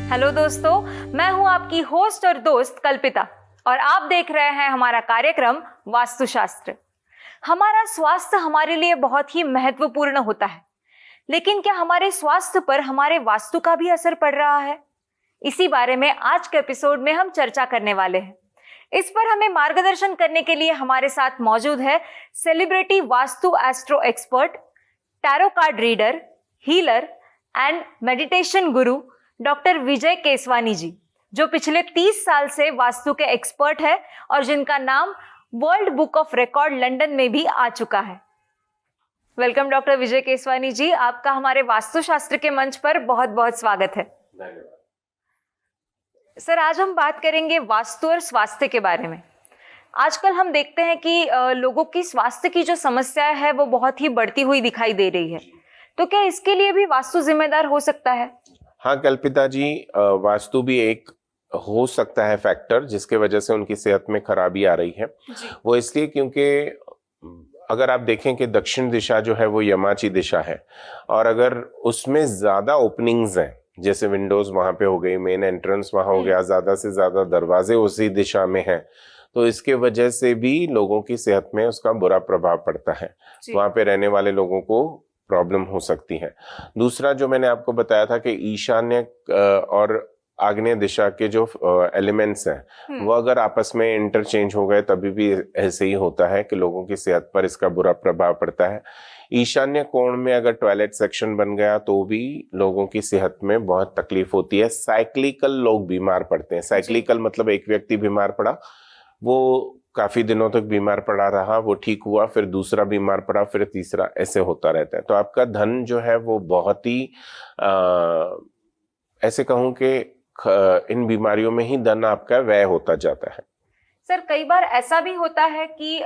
Hello दोस्तों, मैं हूं आपकी होस्ट और दोस्त कल्पिता और आप देख रहे हैं हमारा कार्यक्रम वास्तुशास्त्र। हमारा स्वास्थ्य हमारे लिए बहुत ही महत्वपूर्ण होता है, लेकिन क्या हमारे स्वास्थ्य पर हमारे वास्तु का भी असर पड़ रहा है? इसी बारे में आज के एपिसोड में हम चर्चा करने वाले हैं। इस पर हमें मार्गदर्शन करने के लिए हमारे साथ मौजूद है celebrity vastu astro expert, tarot card reader, healer and meditation Guru doctor विजय केसवानी जी, जो पिछले 30 साल से वास्तु के एक्सपर्ट है और जिनका नाम world book of record London में भी आ चुका है। वेलकम डॉक्टर विजय केसवानी जी, आपका हमारे वास्तुशास्त्र के मंच पर बहुत बहुत स्वागत है। सर, आज हम बात करेंगे वास्तु और स्वास्थ्य के बारे में। आजकल हम देखते हैं कि लोगों की स्वास्थ्य की जो समस्या है वो बहुत ही बढ़ती हुई दिखाई दे रही है, तो क्या इसके लिए भी वास्तु जिम्मेदार हो सकता है? हाँ कल्पिता जी, वास्तु भी एक हो सकता है फैक्टर जिसके वजह से उनकी सेहत में खराबी आ रही है। वो इसलिए क्योंकि अगर आप देखें कि दक्षिण दिशा जो है वो यमाची दिशा है, और अगर उसमें ज्यादा ओपनिंग्स हैं, जैसे विंडोज वहां पे हो गई, मेन एंट्रेंस वहां हो गया, ज्यादा से ज्यादा दरवाजे उसी दिशा में हैं, तो इसके वजह से भी लोगों की सेहत में उसका बुरा प्रभाव पड़ता है। वहां पे रहने वाले लोगों को प्रॉब्लम हो सकती है। दूसरा जो मैंने आपको बताया था कि ईशान्य और आग्नेय दिशा के जो एलिमेंट्स हैं वो अगर आपस में इंटरचेंज हो गए तभी भी ऐसे ही होता है कि लोगों की सेहत पर इसका बुरा प्रभाव पड़ता है। ईशान्य कोण में अगर टॉयलेट सेक्शन बन गया तो भी लोगों की सेहत में बहुत तकलीफ होती है। साइक्लिकल लोग बीमार पड़ते हैं। साइक्लिकल मतलब एक व्यक्ति बीमार पड़ा, वो काफी दिनों तक बीमार पड़ा रहा, वो ठीक हुआ, फिर दूसरा बीमार पड़ा, फिर तीसरा, ऐसे होता रहता है। तो आपका धन जो है वो बहुत ही ऐसे कहूं कि इन बीमारियों में ही धन आपका व्यय होता जाता है। सर, कई बार ऐसा भी होता है कि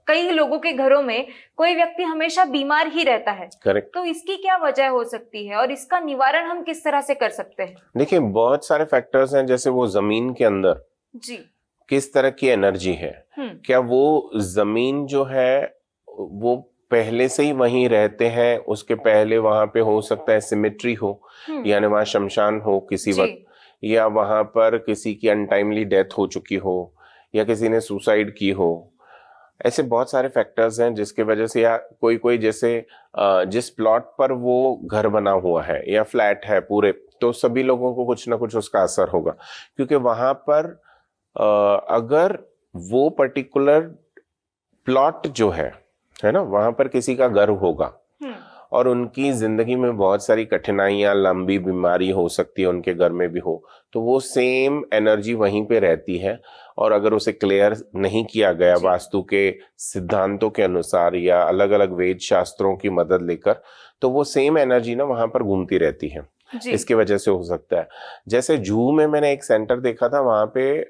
कई लोगों के घरों में कोई व्यक्ति हमेशा बीमार ही रहता है। करेक्ट। तो इसकी क्या वजह हो सकती है और इसका निवारण हम किस तरह से कर सकते हैं? देखिए, बहुत सारे फैक्टर्स हैं, जैसे वो जमीन के अंदर जी किस तरह की एनर्जी है, क्या वो जमीन जो है वो पहले से ही वहीं रहते हैं, उसके पहले वहां पे हो सकता है सिमेट्री हो, यानी वहां शमशान हो किसी वक्त, या वहां पर किसी की अनटाइमली डेथ हो चुकी हो, या किसी ने सुसाइड की हो। ऐसे बहुत सारे फैक्टर्स हैं जिसके वजह से, या कोई जैसे जिस प्लॉट पर वो घर बना हुआ है या फ्लैट है पूरे, तो सभी लोगों को कुछ ना कुछ उसका असर होगा, क्योंकि वहां पर अगर वो पर्टिकुलर प्लॉट जो है ना, वहां पर किसी का घर होगा और उनकी जिंदगी में बहुत सारी कठिनाइयां, लंबी बीमारी हो सकती है, उनके घर में भी हो, तो वो सेम एनर्जी वहीं पे रहती है। और अगर उसे क्लियर नहीं किया गया वास्तु के सिद्धांतों के अनुसार या अलग अलग वेद शास्त्रों की मदद लेकर, तो वो सेम एनर्जी ना वहां पर घूमती रहती है। इसके वजह से हो सकता है। जैसे जूहू में मैंने एक सेंटर देखा था, वहां पे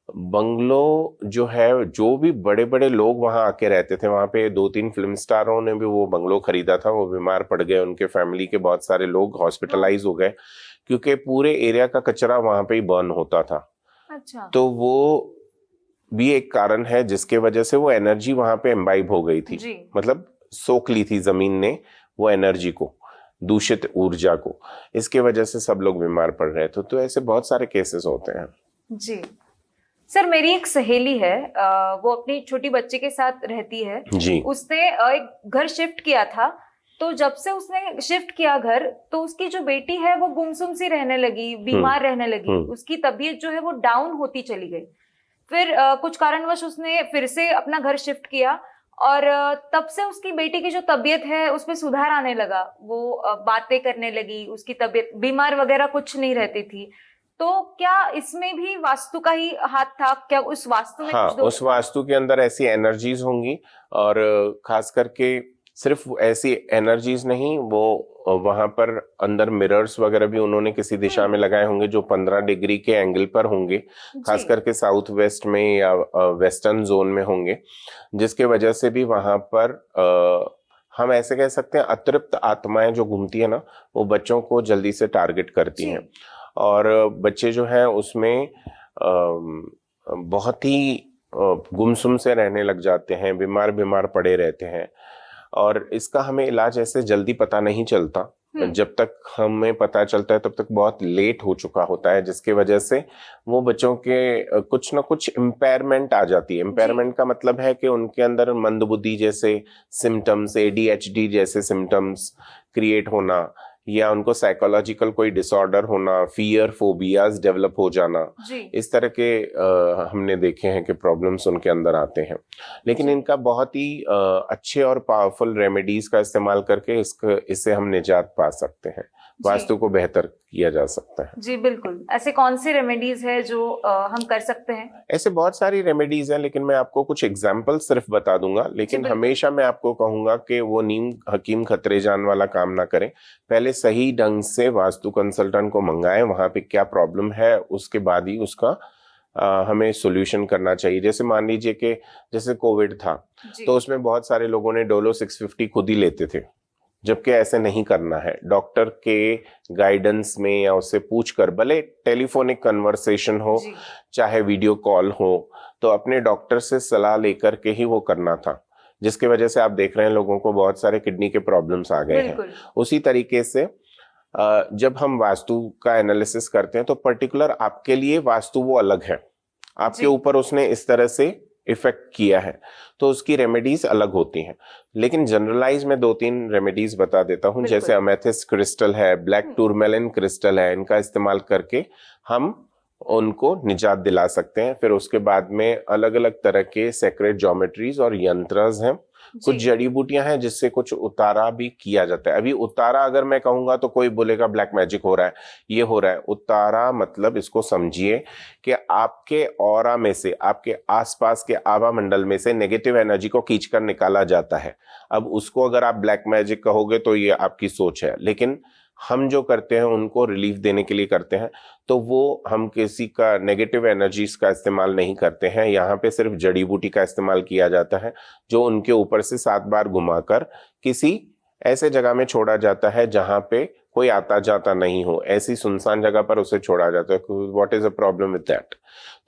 बंगलो जो है, जो भी बड़े बड़े लोग वहां आके रहते थे, वहां पे 2-3 फिल्म स्टारों ने भी वो बंगलो खरीदा था। वो बीमार पड़ गए, उनके फैमिली के बहुत सारे लोग हॉस्पिटलाइज हो गए, क्योंकि पूरे एरिया का कचरा वहां पे ही बर्न होता था। अच्छा। तो वो भी एक कारण है जिसके वजह से वो एनर्जी वहां पे एम्बाइब हो गई थी, मतलब सोख ली थी जमीन ने वो एनर्जी को, दूषित ऊर्जा को। इसके वजह से सब लोग बीमार पड़ रहे थे। तो ऐसे बहुत सारे केसेस होते हैं। जी सर, मेरी एक सहेली है, वो अपनी छोटी बच्ची के साथ रहती है जी। उसने एक घर शिफ्ट किया था, तो जब से उसने शिफ्ट किया घर, तो उसकी जो बेटी है वो गुमसुम सी रहने लगी, बीमार रहने लगी, उसकी तबीयत जो है वो डाउन होती चली गई। फिर कुछ कारणवश उसने फिर से अपना घर शिफ्ट किया और तब से उसकी बेटी की जो तबीयत है उसमें सुधार आने लगा। वो बातें करने लगी, उसकी तबीयत, बीमार वगैरह कुछ नहीं रहती थी। तो क्या इसमें भी वास्तु का ही हाथ था? क्या उस वास्तु में कुछ उस वास्तु के अंदर ऐसी एनर्जीज होंगी, और खास करके सिर्फ ऐसी एनर्जीज नहीं, वो वहां पर अंदर मिरर्स वगैरह भी उन्होंने किसी दिशा में लगाए होंगे जो 15 डिग्री के एंगल पर होंगे, खास करके साउथ वेस्ट में या वेस्टर्न जोन में होंगे, जिसके वजह से भी वहां पर हम ऐसे कह सकते हैं अतृप्त आत्माएं जो घूमती है ना, वो बच्चों को जल्दी से टारगेट करती हैं, और बच्चे जो हैं उसमें बहुत ही गुमसुम से रहने लग जाते हैं, बीमार पड़े रहते हैं। और इसका हमें इलाज ऐसे जल्दी पता नहीं चलता, जब तक हमें पता चलता है तब तक बहुत लेट हो चुका होता है, जिसकी वजह से वो बच्चों के कुछ ना कुछ इम्पेयरमेंट आ जाती है। इम्पेयरमेंट का मतलब है कि उनके अंदर मंदबुद्धि जैसे सिम्टम्स, ADHD जैसे सिम्टम्स क्रिएट होना, या उनको साइकोलॉजिकल कोई डिसऑर्डर होना, फियर फोबियाज डेवलप हो जाना, इस तरह के हमने देखे हैं कि प्रॉब्लम्स उनके अंदर आते हैं। लेकिन इनका बहुत ही अच्छे और पावरफुल रेमेडीज का इस्तेमाल करके इससे हम निजात पा सकते हैं, वास्तु को बेहतर किया जा सकता है। जी बिल्कुल। ऐसे कौन सी रेमेडीज है जो हम कर सकते हैं? ऐसे बहुत सारी रेमेडीज हैं, लेकिन मैं आपको कुछ एग्जाम्पल सिर्फ बता दूंगा। लेकिन हमेशा मैं आपको कहूंगा कि वो नीम हकीम खतरे जान वाला काम ना करें। पहले सही ढंग से वास्तु कंसल्टेंट को मंगाएं, वहां पे क्या प्रॉब्लम है उसके बाद ही उसका हमें सॉल्यूशन करना चाहिए। जैसे मान लीजिए कि जैसे कोविड था, तो उसमें बहुत सारे लोगों ने डोलो 650 खुद ही लेते थे, जबकि ऐसे नहीं करना है। डॉक्टर के गाइडेंस में या उससे पूछकर, भले टेलीफोनिक कन्वर्सेशन हो चाहे वीडियो कॉल हो, तो अपने डॉक्टर से सलाह लेकर के ही वो करना था, जिसकी वजह से आप देख रहे हैं लोगों को बहुत सारे किडनी के प्रॉब्लम्स आ गए हैं। उसी तरीके से जब हम वास्तु का एनालिसिस करते हैं तो पर्टिकुलर आपके लिए वास्तु वो अलग है, आपके ऊपर उसने इस तरह से इफेक्ट किया है, तो उसकी रेमेडीज अलग होती हैं। लेकिन जनरलाइज में 2-3 रेमेडीज बता देता हूं। जैसे अमेथिस्ट क्रिस्टल है, ब्लैक टूरमेलिन क्रिस्टल है, इनका इस्तेमाल करके हम उनको निजात दिला सकते हैं। फिर उसके बाद में अलग अलग तरह के सेक्रेट ज्योमेट्रीज और यंत्रज हैं, कुछ जड़ी बूटियां हैं जिससे कुछ उतारा भी किया जाता है। अभी उतारा अगर मैं कहूंगा तो कोई बोलेगा ब्लैक मैजिक हो रहा है, ये हो रहा है। उतारा मतलब इसको समझिए कि आपके ऑरा में से, आपके आसपास के आभा मंडल में से नेगेटिव एनर्जी को खींचकर निकाला जाता है। अब उसको अगर आप ब्लैक मैजिक कहोगे तो ये आपकी सोच है, लेकिन हम जो करते हैं उनको रिलीफ देने के लिए करते हैं। तो वो हम किसी का नेगेटिव एनर्जीज का इस्तेमाल नहीं करते हैं, यहाँ पे सिर्फ जड़ी बूटी का इस्तेमाल किया जाता है, जो उनके ऊपर से 7 बार घुमाकर किसी ऐसे जगह में छोड़ा जाता है जहां पे कोई आता जाता नहीं हो। ऐसी सुनसान जगह पर उसे छोड़ा जाता है। What is a problem with that?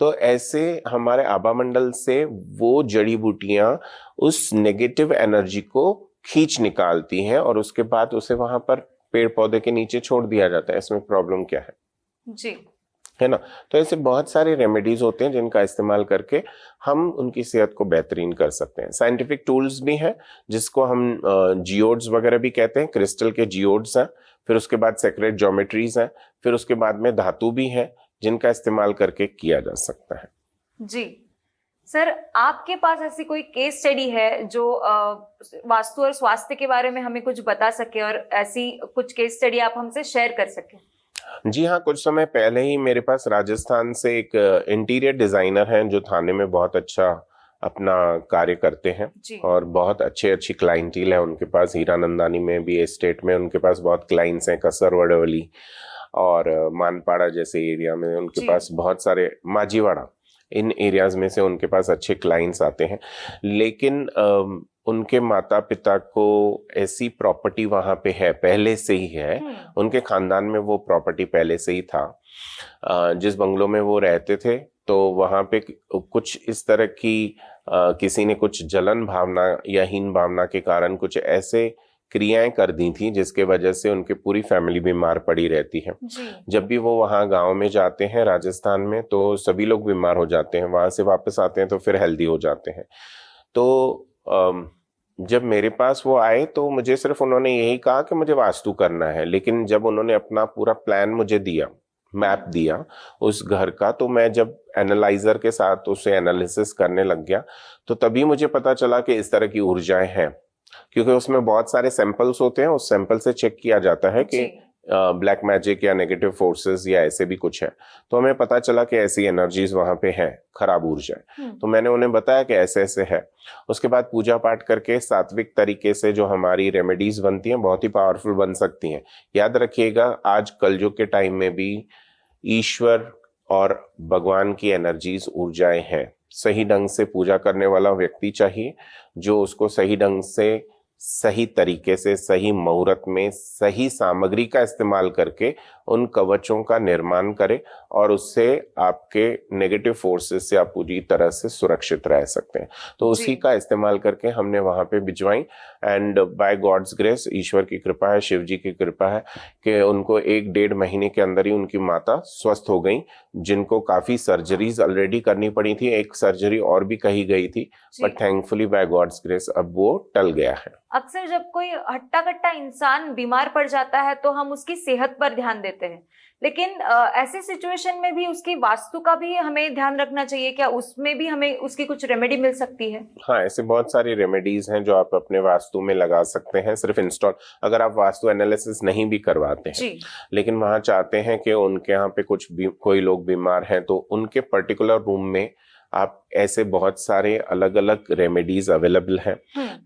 तो ऐसे हमारे आभा मंडल से वो जड़ी बूटियां उस नेगेटिव एनर्जी को खींच निकालती हैं और उसके बाद उसे वहां पर पेड़ पौधे के नीचे छोड़ दिया जाता है। इसमें प्रॉब्लम क्या है? जी, है ना? तो ऐसे बहुत सारे रेमेडीज होते हैं जिनका इस्तेमाल करके हम उनकी सेहत को बेहतरीन कर सकते हैं। साइंटिफिक टूल्स भी हैं जिसको हम जियोड्स वगैरह भी कहते हैं, क्रिस्टल के जियोड्स हैं। फिर उसके बाद सेक्रेट ज्योमेट्रीज हैं। फिर उसके बाद में धातु भी है जिनका इस्तेमाल करके किया जा सकता है। जी सर, आपके पास ऐसी कोई केस स्टडी है जो वास्तु और स्वास्थ्य के बारे में हमें कुछ बता सके, और ऐसी कुछ केस स्टडी आप हमसे शेयर कर सके? जी हाँ, कुछ समय पहले ही मेरे पास राजस्थान से एक इंटीरियर डिजाइनर हैं जो थाने में बहुत अच्छा अपना कार्य करते हैं और बहुत अच्छी क्लाइंटील है उनके पास। हीरानंदानी में भी एस्टेट में उनके पास बहुत क्लाइंट्स हैं, कसर वड़वली और मानपाड़ा जैसे एरिया में उनके पास बहुत सारे, माजीवाड़ा, इन एरियाज में से उनके पास अच्छे क्लाइंट्स आते हैं। लेकिन उनके माता पिता को ऐसी प्रॉपर्टी वहां पे है, पहले से ही है, उनके खानदान में वो प्रॉपर्टी पहले से ही था। जिस बंगलों में वो रहते थे तो वहां पे कुछ इस तरह की किसी ने कुछ जलन भावना या हीन भावना के कारण कुछ ऐसे क्रियाएं कर दी थी जिसके वजह से उनकी पूरी फैमिली बीमार पड़ी रहती है। जब भी वो वहाँ गांव में जाते हैं राजस्थान में तो सभी लोग बीमार हो जाते हैं, वहां से वापस आते हैं तो फिर हेल्दी हो जाते हैं। तो जब मेरे पास वो आए तो मुझे सिर्फ उन्होंने यही कहा कि मुझे वास्तु करना है, लेकिन जब उन्होंने अपना पूरा प्लान मुझे दिया, मैप दिया उस घर का, तो मैं जब एनालाइजर के साथ उसे एनालिसिस करने लग गया तो तभी मुझे पता चला कि इस तरह की ऊर्जाएं हैं, क्योंकि उसमें बहुत सारे सैंपल्स होते हैं। उस सैंपल से चेक किया जाता है कि ब्लैक मैजिक या नेगेटिव फोर्सेस या ऐसे भी कुछ है। तो हमें पता चला कि ऐसी एनर्जीज वहां पे हैं, खराब ऊर्जा है। तो मैंने उन्हें बताया कि ऐसे ऐसे है। उसके बाद पूजा पाठ करके सात्विक तरीके से जो हमारी रेमेडीज बनती हैं बहुत ही पावरफुल बन सकती हैं। याद रखिएगा, आज कलयुग के टाइम में भी ईश्वर और भगवान की एनर्जीज, ऊर्जाएं हैं। सही ढंग से पूजा करने वाला व्यक्ति चाहिए जो उसको सही ढंग से, सही तरीके से, सही मुहूर्त में, सही सामग्री का इस्तेमाल करके उन कवचों का निर्माण करे और उससे आपके नेगेटिव फोर्सेस से आप पूरी तरह से सुरक्षित रह सकते हैं। तो उसी का इस्तेमाल करके हमने वहां पे भिजवाई एंड बाय गॉड्स ग्रेस, ईश्वर की कृपा है, शिव जी की कृपा है कि उनको 1-1.5 महीने के अंदर ही उनकी माता स्वस्थ हो गई, जिनको काफी सर्जरीज ऑलरेडी करनी पड़ी थी, एक सर्जरी और भी कही गई थी, but thankfully by God's grace अब वो टल गया है। अक्सर जब कोई हट्टा कट्टा इंसान बीमार पड़ जाता है तो हम उसकी सेहत पर ध्यान देते हैं, लेकिन ऐसे सिचुएशन में भी उसकी वास्तु का भी हमें ध्यान रखना चाहिए। क्या उसमें भी हमें उसकी कुछ रेमेडी मिल सकती है? हाँ, ऐसे बहुत सारी रेमेडीज हैं जो आप अपने वास्तु में लगा सकते हैं, सिर्फ इंस्टॉल, अगर आप वास्तु एनालिसिस नहीं भी करवाते हैं लेकिन वहां चाहते हैं कि उनके यहाँ पे कोई लोग बीमार हैं, तो उनके पर्टिकुलर रूम में आप ऐसे बहुत सारे अलग अलग रेमेडीज अवेलेबल हैं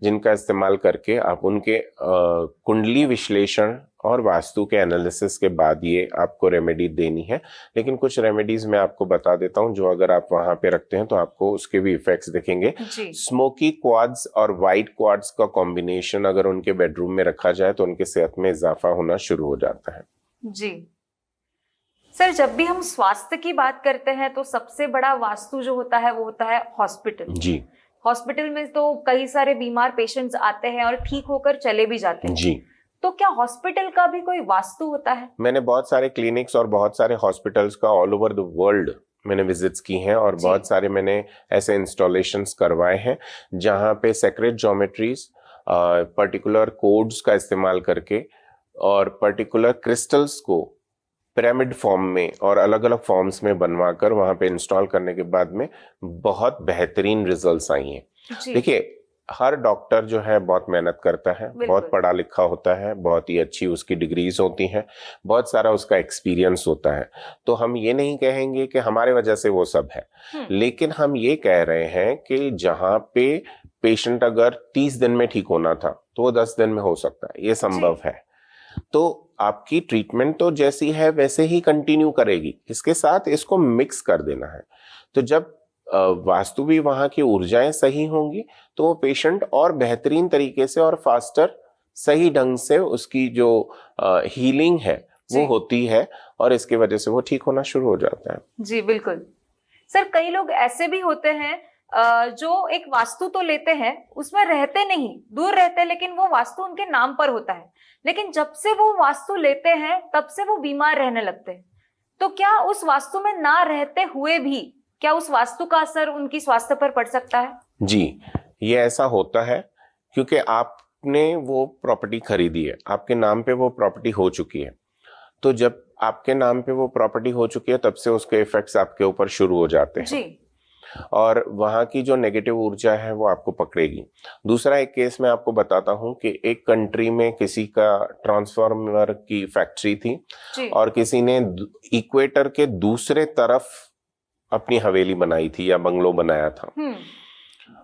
जिनका इस्तेमाल करके आप उनके कुंडली विश्लेषण और वास्तु के एनालिसिस के बाद ये आपको रेमेडी देनी है। लेकिन कुछ रेमेडीज मैं आपको बता देता हूं जो अगर आप वहां पे रखते हैं तो आपको उसके भी इफेक्ट्स दिखेंगे। स्मोकी क्वार्ट्ज और वाइट क्वार्ट्ज का कॉम्बिनेशन अगर उनके बेडरूम में रखा जाए तो उनके सेहत में इजाफा होना शुरू हो जाता है। जी सर, जब भी हम स्वास्थ्य की बात करते हैं तो सबसे बड़ा वास्तु जो होता है वो होता है हॉस्पिटल। जी, हॉस्पिटल में तो कई सारे बीमार पेशेंट्स आते हैं और ठीक होकर चले भी जाते हैं। जी, तो क्या हॉस्पिटल का भी कोई वास्तु होता है? मैंने बहुत सारे क्लिनिक्स और बहुत सारे हॉस्पिटल्स का ऑल ओवर द वर्ल्ड मैंने विजिट्स की हैं और बहुत सारे मैंने ऐसे इंस्टॉलेशंस करवाए हैं जहां पे सेक्रेट ज्योमेट्रीज, पर्टिकुलर कोड्स का इस्तेमाल करके और पर्टिकुलर क्रिस्टल्स को पिरामिड फॉर्म में और अलग अलग फॉर्म्स में बनवाकर वहां पे इंस्टॉल करने के बाद में बहुत बेहतरीन रिजल्ट्स आई हैं। देखिए, हर डॉक्टर जो है बहुत मेहनत करता है, बहुत पढ़ा लिखा होता है, बहुत ही अच्छी उसकी डिग्रीज होती हैं, बहुत सारा उसका एक्सपीरियंस होता है। तो हम ये नहीं कहेंगे कि हमारे वजह से वो सब है, लेकिन हम ये कह रहे हैं कि जहां पे पेशेंट अगर 30 दिन में ठीक होना था तो वो 10 दिन में हो सकता है, ये संभव है। तो आपकी ट्रीटमेंट तो जैसी है वैसे ही कंटिन्यू करेगी, इसके साथ इसको मिक्स कर देना है। तो जब वास्तु भी वहां की ऊर्जाएं सही होंगी तो वो पेशेंट और बेहतरीन तरीके से और फास्टर सही ढंग से उसकी जो हीलिंग है वो होती है और इसके वजह से वो ठीक होना शुरू हो जाता है। जी बिल्कुल सर, कई लोग ऐसे भी होते हैं जो एक वास्तु तो लेते हैं, उसमें रहते नहीं, दूर रहते हैं, लेकिन वो वास्तु उनके नाम पर होता है, लेकिन जब से वो वास्तु लेते हैं तब से वो बीमार रहने लगते हैं। तो क्या उस वास्तु में ना रहते हुए भी क्या उस वास्तु का असर उनकी स्वास्थ्य पर पड़ सकता है? जी, ये ऐसा होता है क्योंकि आपने वो प्रॉपर्टी खरीदी है, आपके नाम पे वो प्रॉपर्टी हो चुकी है। तो जब आपके नाम पे वो प्रॉपर्टी हो चुकी है तब से उसके इफेक्ट्स आपके ऊपर शुरू हो जाते हैं जी। और वहां की जो नेगेटिव ऊर्जा है वो आपको पकड़ेगी। दूसरा एक केस मैं आपको बताता हूं कि एक कंट्री में किसी का ट्रांसफार्मर की फैक्ट्री थी और किसी ने इक्वेटर के दूसरे तरफ अपनी हवेली बनाई थी या बंगलो बनाया था।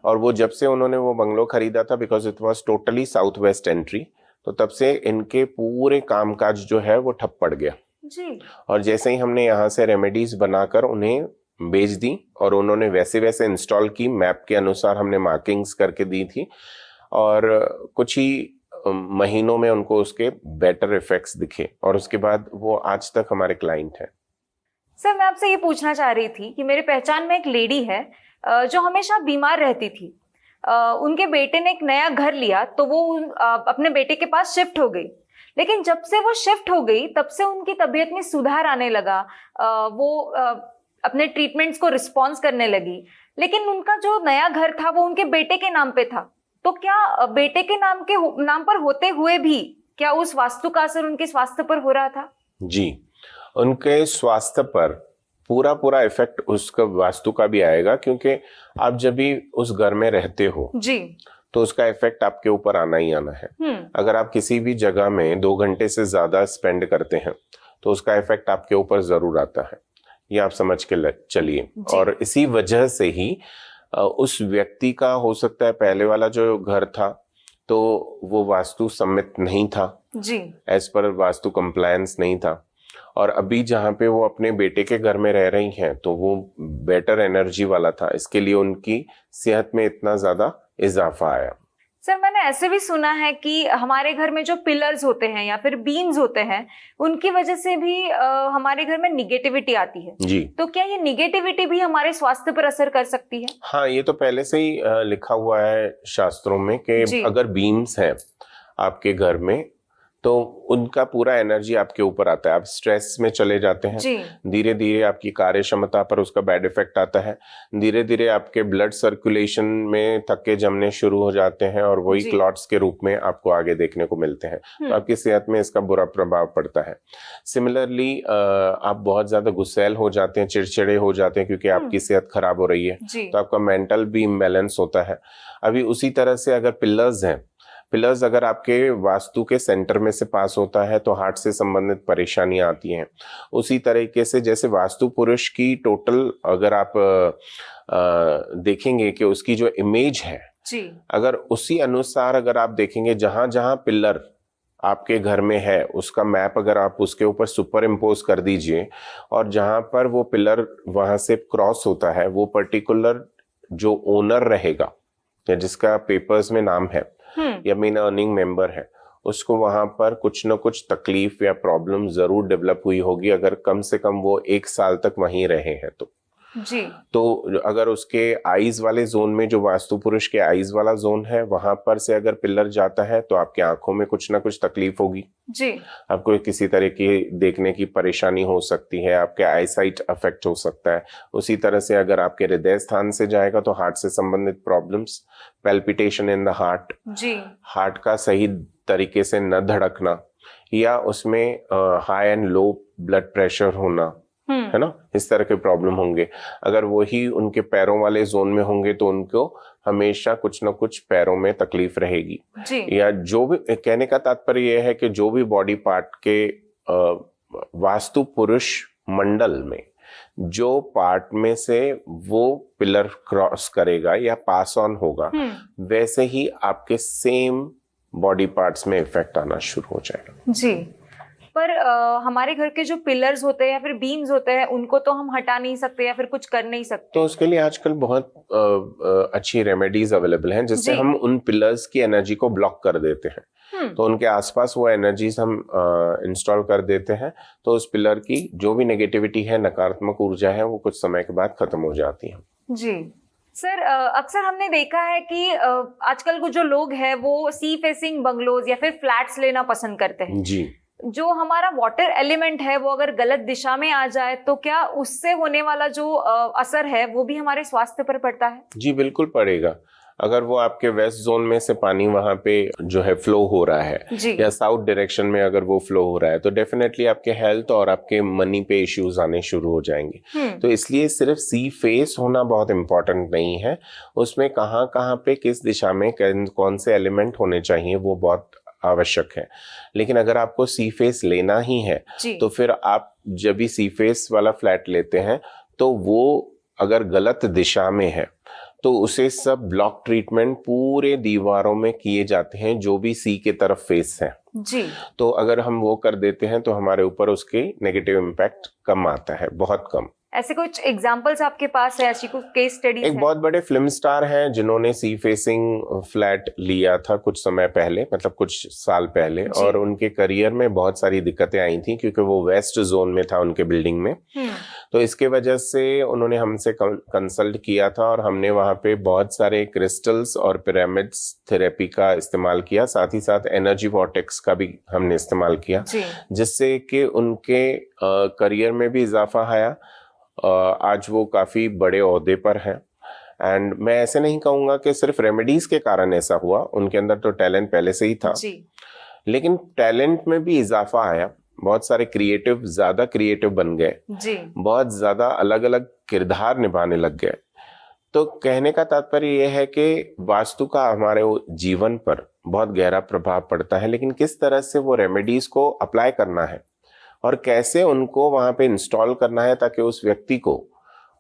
और वो जब से उन्होंने वो बंगलो खरीदा था, because it was totally south west entry, तो तब से इनके पूरे कामकाज जो है वो ठप पड़ गया जी। और जैसे ही हमने यहाँ से रेमेडीज बनाकर उन्हें बेच दी और उन्होंने वैसे वैसे इंस्टॉल की, मैप के अनुसार हमने मार्किंग्स करके दी थी और कुछ ही महीनों में उनको उसके बेटर इफेक्ट्स दिखे और उसके बाद वो आज तक हमारे क्लाइंट हैं। सर, मैं आपसे ये पूछना चाह रही थी कि मेरे पहचान में एक लेडी है जो हमेशा बीमार रहती थी। उनके बेटे ने एक नया घर लिया तो वो अपने बेटे के पास शिफ्ट हो गई, लेकिन जब से वो शिफ्ट हो गई तब से उनकी तबीयत में सुधार आने लगा। वो अपने ट्रीटमेंट्स को रिस्पॉन्स करने लगी, लेकिन उनका जो नया घर था वो उनके बेटे के नाम पे था। तो क्या बेटे के नाम पर होते हुए भी क्या उस वास्तु का असर उनके स्वास्थ्य पर हो रहा था? जी, उनके स्वास्थ्य पर पूरा इफेक्ट उसका वास्तु का भी आएगा, क्योंकि आप जब भी उस घर में रहते हो जी तो उसका इफेक्ट आपके ऊपर आना ही आना है। अगर आप किसी भी जगह में 2 घंटे से ज्यादा स्पेंड करते हैं तो उसका इफेक्ट आपके ऊपर जरूर आता है, ये आप समझ के चलिए। और इसी वजह से ही उस व्यक्ति का हो सकता है पहले वाला जो घर था तो वो वास्तु सम्मित नहीं था जी, एज पर वास्तु कंप्लायंस नहीं था, और अभी जहाँ पे वो अपने बेटे के घर में रह रही हैं तो वो बेटर एनर्जी वाला था, इसके लिए उनकी सेहत में इतना ज्यादा इजाफा आया। सर मैंने ऐसे भी सुना है कि हमारे घर में जो पिलर्स होते हैं या फिर बीम्स होते हैं उनकी वजह से भी हमारे घर में निगेटिविटी आती है जी। तो क्या ये निगेटिविटी भी हमारे स्वास्थ्य पर असर कर सकती है? हाँ, ये तो पहले से ही लिखा हुआ है शास्त्रों में कि अगर बीम्स हैं आपके घर में तो उनका पूरा एनर्जी आपके ऊपर आता है, आप स्ट्रेस में चले जाते हैं, धीरे धीरे आपकी कार्य क्षमता पर उसका बैड इफेक्ट आता है, धीरे धीरे आपके ब्लड सर्कुलेशन में थक्के जमने शुरू हो जाते हैं और वही क्लॉट्स के रूप में आपको आगे देखने को मिलते हैं, तो आपकी सेहत में इसका बुरा प्रभाव पड़ता है। सिमिलरली आप बहुत ज्यादा गुस्सैल हो जाते हैं, चिड़चिड़े हो जाते हैं क्योंकि आपकी सेहत खराब हो रही है, तो आपका मेंटल भी इम्बैलेंस होता है। अभी उसी तरह से अगर पिलर्स हैं, पिलर्स अगर आपके वास्तु के सेंटर में से पास होता है तो हार्ट से संबंधित परेशानियां आती हैं। उसी तरीके से जैसे वास्तु पुरुष की टोटल अगर आप देखेंगे कि उसकी जो इमेज है अगर उसी अनुसार अगर आप देखेंगे जहां जहां पिलर आपके घर में है उसका मैप अगर आप उसके ऊपर सुपर इम्पोज कर दीजिए और जहां पर वो पिलर वहां से क्रॉस होता है वो पर्टिकुलर जो ओनर रहेगा या जिसका पेपर्स में नाम है या मेन अर्निंग मेंबर है उसको वहां पर कुछ न कुछ तकलीफ या प्रॉब्लम जरूर डेवलप हुई होगी अगर कम से कम वो 1 साल तक वहीं रहे हैं तो तो अगर उसके आईज वाले जोन में जो वास्तु पुरुष के आईज वाला जोन है वहां पर से अगर पिलर जाता है तो आपकी आंखों में कुछ ना कुछ तकलीफ होगी आपको किसी तरह की देखने की परेशानी हो सकती है, आपके आईसाइट अफेक्ट हो सकता है। उसी तरह से अगर आपके हृदय स्थान से जाएगा तो हार्ट से संबंधित problems, palpitation in the heart का सही तरीके से न धड़कना या उसमें high and low blood pressure होना है ना, इस तरह के प्रॉब्लम होंगे। अगर वही उनके पैरों वाले जोन में होंगे तो उनको हमेशा कुछ ना कुछ पैरों में तकलीफ रहेगी या जो भी, कहने का तात्पर्य यह है कि जो भी बॉडी पार्ट के वास्तु पुरुष मंडल में जो पार्ट में से वो पिलर क्रॉस करेगा या पास ऑन होगा वैसे ही आपके सेम बॉडी पार्ट्स में इफेक्ट आना शुरू हो जाएगा। पर हमारे घर के जो पिलर्स होते हैं या फिर बीम्स होते हैं उनको तो हम हटा नहीं सकते या फिर कुछ कर नहीं सकते, तो उसके लिए आजकल बहुत अच्छी रेमेडीज अवेलेबल हैं जिससे हम उन पिलर्स की एनर्जी को ब्लॉक कर देते हैं। तो उनके आसपास वो एनर्जीज हम इंस्टॉल कर देते हैं तो उस पिलर की जो भी नेगेटिविटी है, नकारात्मक ऊर्जा है, वो कुछ समय के बाद खत्म हो जाती है। जी सर, अक्सर हमने देखा है कि आजकल को जो लोग हैं वो सी फेसिंग बंगलोज या फिर फ्लैट्स लेना पसंद करते हैं। जो हमारा वाटर एलिमेंट है वो अगर गलत दिशा में आ जाए तो क्या उससे होने वाला जो असर है वो भी हमारे स्वास्थ्य पर पड़ता है? जी बिल्कुल पड़ेगा। अगर वो आपके वेस्ट जोन में से पानी वहां पे जो है फ्लो हो रहा है या साउथ डायरेक्शन में अगर वो फ्लो हो रहा है तो डेफिनेटली आपके हेल्थ और आपके मनी पे इश्यूज आने शुरू हो जाएंगे। तो इसलिए सिर्फ सी फेस होना बहुत इंपॉर्टेंट नहीं है, उसमें कहाँ कहाँ पे किस दिशा में कौन से एलिमेंट होने चाहिए वो बहुत आवश्यक है। लेकिन अगर आपको सी फेस लेना ही है तो फिर आप जब भी सी फेस वाला फ्लैट लेते हैं तो वो अगर गलत दिशा में है तो उसे सब ब्लॉक ट्रीटमेंट पूरे दीवारों में किए जाते हैं जो भी सी के तरफ फेस है। तो अगर हम वो कर देते हैं तो हमारे ऊपर उसके नेगेटिव इम्पैक्ट कम आता है, बहुत कम। ऐसे कुछ एग्जांपल्स आपके पास है, ऐसी कुछ केस स्टडीज? एक बहुत बड़े फिल्म स्टार हैं जिन्होंने सी फेसिंग फ्लैट लिया था कुछ समय पहले, मतलब कुछ साल पहले, और उनके करियर में बहुत सारी दिक्कतें आई थी क्योंकि वो वेस्ट जोन में था उनके बिल्डिंग में। तो इसके वजह से उन्होंने हमसे कंसल्ट किया था और हमने वहाँ पे बहुत सारे क्रिस्टल्स और पिरामिड्स थेरेपी का इस्तेमाल किया, साथ ही साथ एनर्जी वॉर्टेक्स का भी हमने इस्तेमाल किया, जिससे कि उनके करियर में भी इजाफा आया। आज वो काफी बड़े ओहदे पर हैं। एंड मैं ऐसे नहीं कहूंगा कि सिर्फ रेमेडीज के कारण ऐसा हुआ, उनके अंदर तो टैलेंट पहले से ही था लेकिन टैलेंट में भी इजाफा आया, बहुत सारे ज्यादा क्रिएटिव बन गए, बहुत ज्यादा अलग अलग किरदार निभाने लग गए। तो कहने का तात्पर्य यह है कि वास्तु का हमारे जीवन पर बहुत गहरा प्रभाव पड़ता है, लेकिन किस तरह से वो रेमेडीज को अप्लाई करना है और कैसे उनको वहां पे इंस्टॉल करना है ताकि उस व्यक्ति को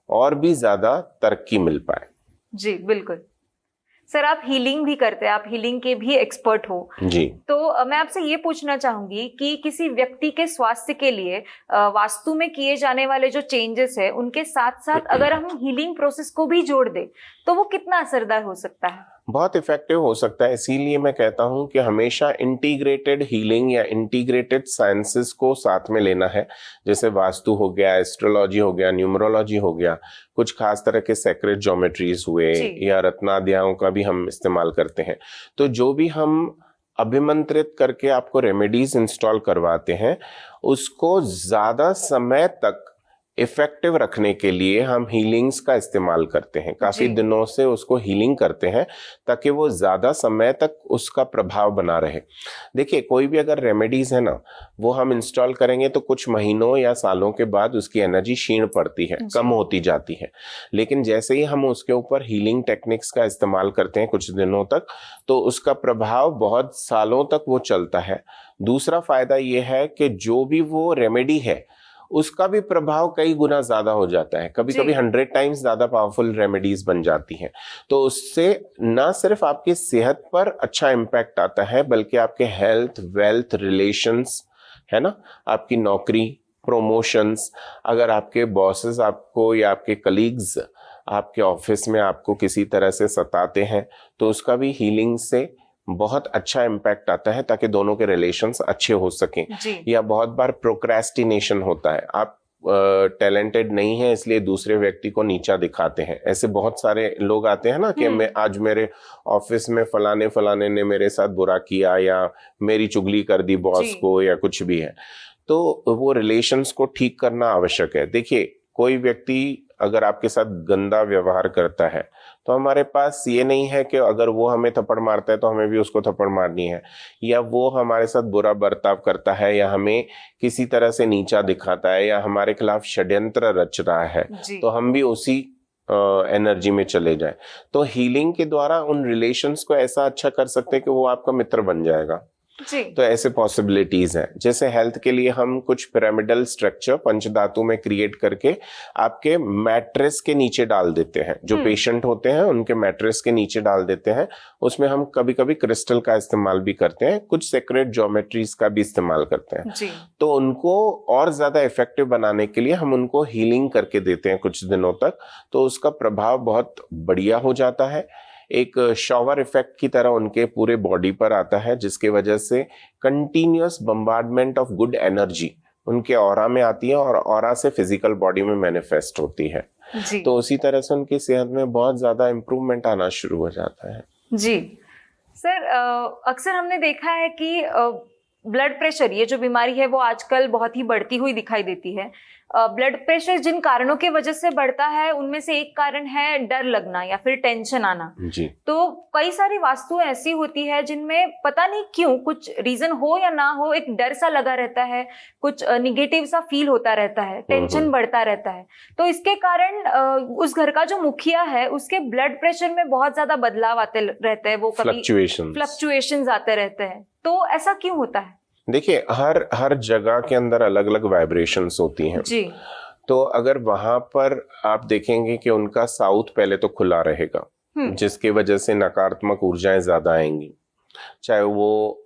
और भी ज्यादा तरक्की मिल पाए। जी बिल्कुल। सर आप हीलिंग भी करते हैं, आप हीलिंग के भी एक्सपर्ट हो जी। तो मैं आपसे ये पूछना चाहूंगी कि किसी व्यक्ति के स्वास्थ्य के लिए वास्तु में किए जाने वाले जो चेंजेस है उनके साथ साथ अगर हम हीलिंग प्रोसेस को भी जोड़ दे तो वो कितना असरदार हो सकता है? बहुत इफेक्टिव हो सकता है। इसीलिए मैं कहता हूं कि हमेशा इंटीग्रेटेड हीलिंग या इंटीग्रेटेड साइंसेस को साथ में लेना है। जैसे वास्तु हो गया, एस्ट्रोलॉजी हो गया, न्यूमरोलॉजी हो गया, कुछ खास तरह के सेक्रेट ज्योमेट्रीज हुए, या रत्नाध्यायों का भी हम इस्तेमाल करते हैं। तो जो भी हम अभिमंत्रित करके आपको रेमेडीज इंस्टॉल करवाते हैं, उसको ज्यादा समय तक इफेक्टिव रखने के लिए हम हीलिंग्स का इस्तेमाल करते हैं। काफी दिनों से उसको हीलिंग करते हैं ताकि वो ज्यादा समय तक उसका प्रभाव बना रहे। देखिए, कोई भी अगर रेमेडीज है ना, वो हम इंस्टॉल करेंगे तो कुछ महीनों या सालों के बाद उसकी एनर्जी क्षीण पड़ती है, कम होती जाती है। लेकिन जैसे ही हम उसके ऊपर हीलिंग टेक्निक्स का इस्तेमाल करते हैं कुछ दिनों तक, तो उसका प्रभाव बहुत सालों तक वो चलता है। दूसरा फायदा ये है कि जो भी वो रेमेडी है उसका भी प्रभाव कई गुना ज्यादा हो जाता है, कभी कभी 100 टाइम्स ज्यादा पावरफुल रेमेडीज बन जाती हैं। तो उससे ना सिर्फ आपकी सेहत पर अच्छा इम्पैक्ट आता है, बल्कि आपके हेल्थ, वेल्थ, रिलेशंस, है ना, आपकी नौकरी, प्रमोशंस, अगर आपके बॉसेस आपको या आपके कलीग्स आपके ऑफिस में आपको किसी तरह से सताते हैं, तो उसका भी हीलिंग से बहुत अच्छा इम्पैक्ट आता है, ताकि दोनों के रिलेशंस अच्छे हो सकें। या बहुत बार प्रोक्रेस्टिनेशन होता है, आप टैलेंटेड नहीं है इसलिए दूसरे व्यक्ति को नीचा दिखाते हैं। ऐसे बहुत सारे लोग आते हैं ना कि मैं आज मेरे ऑफिस में फलाने ने मेरे साथ बुरा किया, या मेरी चुगली कर दी बॉस को, या कुछ भी है। तो वो रिलेशंस को ठीक करना आवश्यक है। देखिए, कोई व्यक्ति अगर आपके साथ गंदा व्यवहार करता है, तो हमारे पास ये नहीं है कि अगर वो हमें थप्पड़ मारता है तो हमें भी उसको थप्पड़ मारनी है, या वो हमारे साथ बुरा बर्ताव करता है, या हमें किसी तरह से नीचा दिखाता है, या हमारे खिलाफ षड्यंत्र रच रहा है, तो हम भी उसी एनर्जी में चले जाए। तो हीलिंग के द्वारा उन रिलेशंस को ऐसा अच्छा कर सकते हैं कि वो आपका मित्र बन जाएगा। तो ऐसे पॉसिबिलिटीज हैं। जैसे हेल्थ के लिए हम कुछ पिरामिडल स्ट्रक्चर पंचधातु में क्रिएट करके आपके मैट्रेस के नीचे डाल देते हैं। जो पेशेंट होते हैं उनके मैट्रेस के नीचे डाल देते हैं। उसमें हम कभी कभी क्रिस्टल का इस्तेमाल भी करते हैं, कुछ सेक्रेट ज्योमेट्रीज का भी इस्तेमाल करते हैं। तो उनको और ज्यादा इफेक्टिव बनाने के लिए हम उनको हीलिंग करके देते हैं कुछ दिनों तक, तो उसका प्रभाव बहुत बढ़िया हो जाता है। एक शॉवर इफेक्ट की तरह उनके पूरे बॉडी पर आता है, जिसके वजह से continuous bombardment of good energy उनके ऑरा में आती है, और ऑरा से फिजिकल बॉडी में मैनिफेस्ट होती है। तो उसी तरह से उनकी सेहत में बहुत ज्यादा इंप्रूवमेंट आना शुरू हो जाता है। जी सर, अक्सर हमने देखा है कि ब्लड प्रेशर, ये जो बीमारी है वो आजकल बहुत ही बढ़ती हुई दिखाई देती है। ब्लड प्रेशर जिन कारणों की वजह से बढ़ता है, उनमें से एक कारण है डर लगना या फिर टेंशन आना। जी। तो कई सारी वास्तुएं ऐसी होती है जिनमें पता नहीं क्यों, कुछ रीजन हो या ना हो, एक डर सा लगा रहता है, कुछ निगेटिव सा फील होता रहता है, टेंशन बढ़ता रहता है। तो इसके कारण उस घर का जो मुखिया है उसके ब्लड प्रेशर में बहुत ज्यादा बदलाव आते रहते हैं, वो कभी फ्लक्चुएशंस आते रहते हैं। तो ऐसा क्यों होता है? देखिए, हर जगह के अंदर अलग अलग वाइब्रेशंस होती हैं। जी। तो अगर वहां पर आप देखेंगे कि उनका साउथ पहले तो खुला रहेगा, जिसकी वजह से नकारात्मक ऊर्जाएं ज्यादा आएंगी, चाहे वो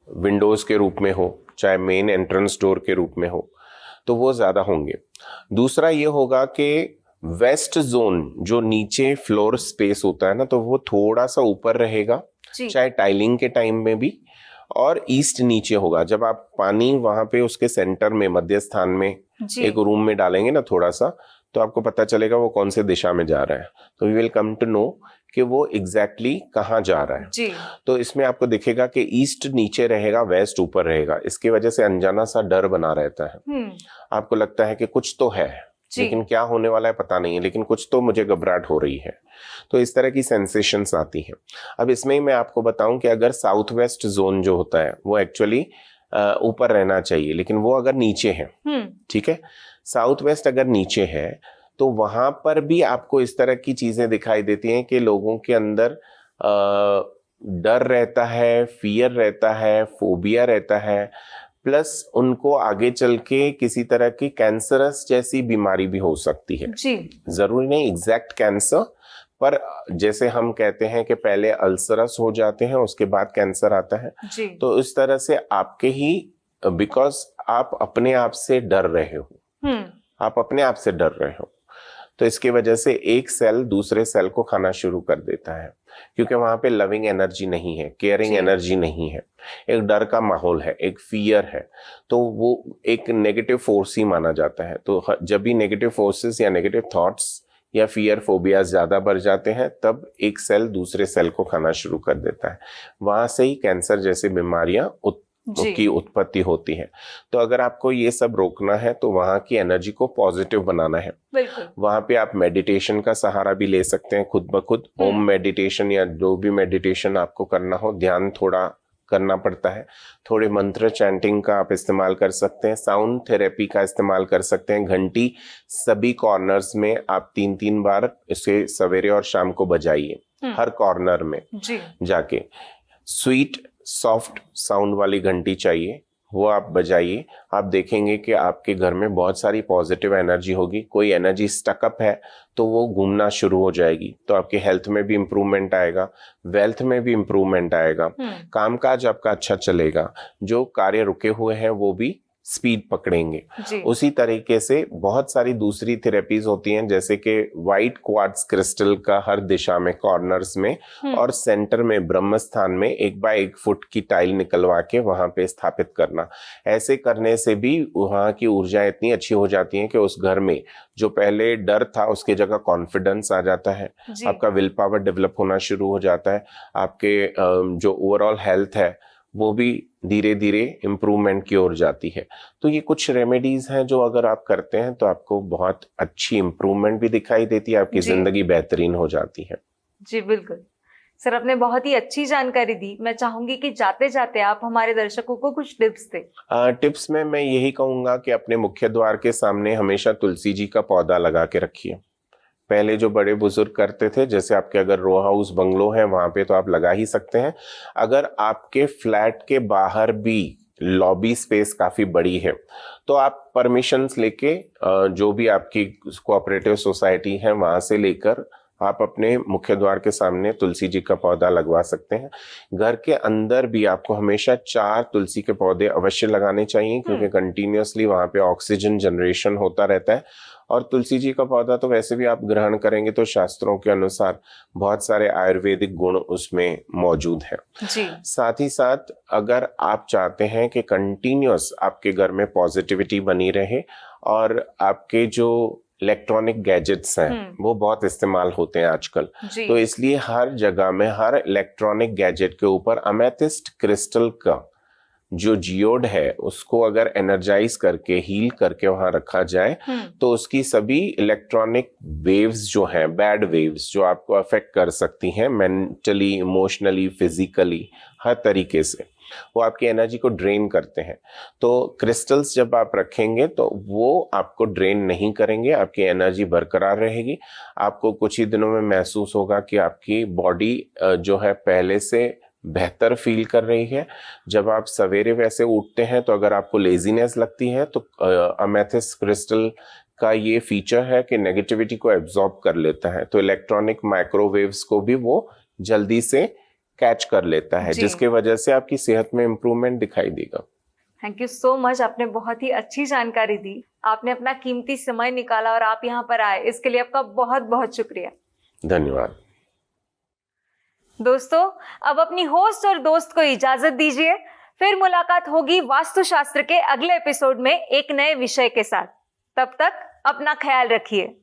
विंडोज के रूप में हो, चाहे मेन एंट्रेंस डोर के रूप में हो, तो वो ज्यादा होंगे। दूसरा ये होगा कि वेस्ट जोन, जो नीचे फ्लोर स्पेस होता है ना, तो वो थोड़ा सा ऊपर रहेगा, चाहे टाइलिंग के टाइम में भी, और ईस्ट नीचे होगा। जब आप पानी वहां पे उसके सेंटर में, मध्य स्थान में एक रूम में डालेंगे ना थोड़ा सा, तो आपको पता चलेगा वो कौन से दिशा में जा रहा है। तो we will come to know कि वो एग्जैक्टली कहाँ जा रहा है। जी। तो इसमें आपको दिखेगा कि ईस्ट नीचे रहेगा, वेस्ट ऊपर रहेगा। इसकी वजह से अनजाना सा डर बना रहता है। आपको लगता है कि कुछ तो है, लेकिन क्या होने वाला है पता नहीं है, लेकिन कुछ तो मुझे घबराहट हो रही है। तो इस तरह की सेंसेशंस आती हैं। अब इसमें ही मैं आपको बताऊं कि अगर साउथ वेस्ट जोन जो होता है वो एक्चुअली ऊपर रहना चाहिए, लेकिन वो अगर नीचे है, ठीक है, साउथ वेस्ट अगर नीचे है, तो वहां पर भी आपको इस तरह की चीजें दिखाई देती हैं कि लोगों के अंदर डर रहता है, फियर रहता है, फोबिया रहता है, प्लस उनको आगे चल के किसी तरह की कैंसरस जैसी बीमारी भी हो सकती है। जी। जरूरी नहीं एग्जैक्ट कैंसर, पर जैसे हम कहते हैं कि पहले अल्सरस हो जाते हैं, उसके बाद कैंसर आता है। जी। तो इस तरह से आपके ही, बिकॉज आप अपने आप से डर रहे हो, आप अपने आप से डर रहे हो, तो इसकी वजह से एक सेल दूसरे सेल को खाना शुरू कर देता है, क्योंकि वहां पे लविंग एनर्जी नहीं है, केयरिंग एनर्जी नहीं है, एक डर का माहौल है, एक फियर है, तो वो एक नेगेटिव फोर्स ही माना जाता है। तो जब भी नेगेटिव फोर्सेस या नेगेटिव थॉट्स या फियर फोबिया ज्यादा बढ़ जाते हैं, तब एक सेल दूसरे सेल को खाना शुरू कर देता है। वहां से ही कैंसर जैसी बीमारियां की उत्पत्ति होती है। तो अगर आपको ये सब रोकना है तो वहां की एनर्जी को पॉजिटिव बनाना है। वहां पे आप मेडिटेशन का सहारा भी ले सकते हैं, खुद ब खुद ओम मेडिटेशन या जो भी मेडिटेशन आपको करना हो, ध्यान थोड़ा करना पड़ता है, थोड़े मंत्र चैंटिंग का आप इस्तेमाल कर सकते हैं, साउंड थेरेपी का इस्तेमाल कर सकते हैं। घंटी सभी कॉर्नर्स में आप 3-3 बार इसे सवेरे और शाम को बजाइए, हर कॉर्नर में जाके। स्वीट सॉफ्ट साउंड वाली घंटी चाहिए, वो आप बजाइए। आप देखेंगे कि आपके घर में बहुत सारी पॉजिटिव एनर्जी होगी। कोई एनर्जी स्टकअप है तो वो घूमना शुरू हो जाएगी, तो आपके हेल्थ में भी इम्प्रूवमेंट आएगा, वेल्थ में भी इम्प्रूवमेंट आएगा, कामकाज आपका अच्छा चलेगा, जो कार्य रुके हुए हैं वो भी स्पीड पकड़ेंगे। उसी तरीके से बहुत सारी दूसरी थेरेपीज होती हैं, जैसे कि वाइट क्वार्ट्ज क्रिस्टल का हर दिशा में कॉर्नर्स में और सेंटर में ब्रह्म स्थान में 1 बाय 1 फुट की टाइल निकलवा के वहां पे स्थापित करना। ऐसे करने से भी वहां की ऊर्जा इतनी अच्छी हो जाती है कि उस घर में जो पहले डर था उसकी जगह कॉन्फिडेंस आ जाता है, आपका विल पावर डेवलप होना शुरू हो जाता है, आपके जो ओवरऑल हेल्थ है वो भी धीरे धीरे इम्प्रूवमेंट की ओर जाती है। तो ये कुछ रेमेडीज हैं जो अगर आप करते हैं तो आपको बहुत अच्छी इम्प्रूवमेंट भी दिखाई देती है, आपकी जिंदगी बेहतरीन हो जाती है। जी बिल्कुल सर, आपने बहुत ही अच्छी जानकारी दी। मैं चाहूंगी कि जाते जाते आप हमारे दर्शकों को कुछ टिप्स दें। टिप्स में मैं यही कहूंगा कि अपने मुख्य द्वार के सामने हमेशा तुलसी जी का पौधा लगा के रखिए। पहले जो बड़े बुजुर्ग करते थे, जैसे आपके अगर रो हाउस बंगलो है वहां पे तो आप लगा ही सकते हैं। अगर आपके फ्लैट के बाहर भी लॉबी स्पेस काफी बड़ी है तो आप परमिशंस लेके जो भी आपकी कोऑपरेटिव सोसाइटी है वहां से लेकर आप अपने मुख्य द्वार के सामने तुलसी जी का पौधा लगवा सकते हैं। घर के अंदर भी आपको हमेशा 4 तुलसी के पौधे अवश्य लगाने चाहिए, क्योंकि कंटिन्यूअसली वहां पे ऑक्सीजन जनरेशन होता रहता है। और तुलसी जी का पौधा तो वैसे भी आप ग्रहण करेंगे तो शास्त्रों के अनुसार बहुत सारे आयुर्वेदिक गुण उसमें मौजूद है। साथ ही साथ अगर आप चाहते हैं कि कंटिन्यूअस आपके घर में पॉजिटिविटी बनी रहे और आपके जो इलेक्ट्रॉनिक गैजेट्स हैं वो बहुत इस्तेमाल होते हैं आजकल, तो इसलिए हर जगह में हर इलेक्ट्रॉनिक गैजेट के ऊपर अमेथिस्ट क्रिस्टल का जो जियोड है उसको अगर एनर्जाइज करके हील करके वहां रखा जाए तो उसकी सभी इलेक्ट्रॉनिक वेव्स जो हैं, बैड वेव्स जो आपको अफेक्ट कर सकती हैं मेंटली, इमोशनली, फिजिकली, हर तरीके से वो आपकी एनर्जी को ड्रेन करते हैं। तो क्रिस्टल्स जब आप रखेंगे तो वो आपको ड्रेन नहीं करेंगे, आपकी एनर्जी बरकरार रहेगी। आपको कुछ ही दिनों में महसूस होगा कि आपकी बॉडी जो है पहले से बेहतर फील कर रही है। जब आप सवेरे वैसे उठते हैं तो अगर आपको लेजीनेस लगती है तो अमेथिस्ट क्रिस्टल का ये फीचर है कि नेगेटिविटी को एब्जॉर्ब कर लेता है, तो इलेक्ट्रॉनिक माइक्रोवेव्स को भी वो जल्दी से कैच कर लेता है, जिसके वजह से आपकी सेहत में इम्प्रूवमेंट दिखाई देगा। थैंक यू सो मच, आपने बहुत ही अच्छी जानकारी दी। आपने अपना कीमती समय निकाला और आप यहाँ पर आए, इसके लिए आपका बहुत बहुत शुक्रिया। धन्यवाद। दोस्तों, अब अपनी होस्ट और दोस्त को इजाजत दीजिए। फिर मुलाकात होगी वास्तुशास्त्र के अगले एपिसोड में एक नए विषय के साथ। तब तक अपना ख्याल रखिए।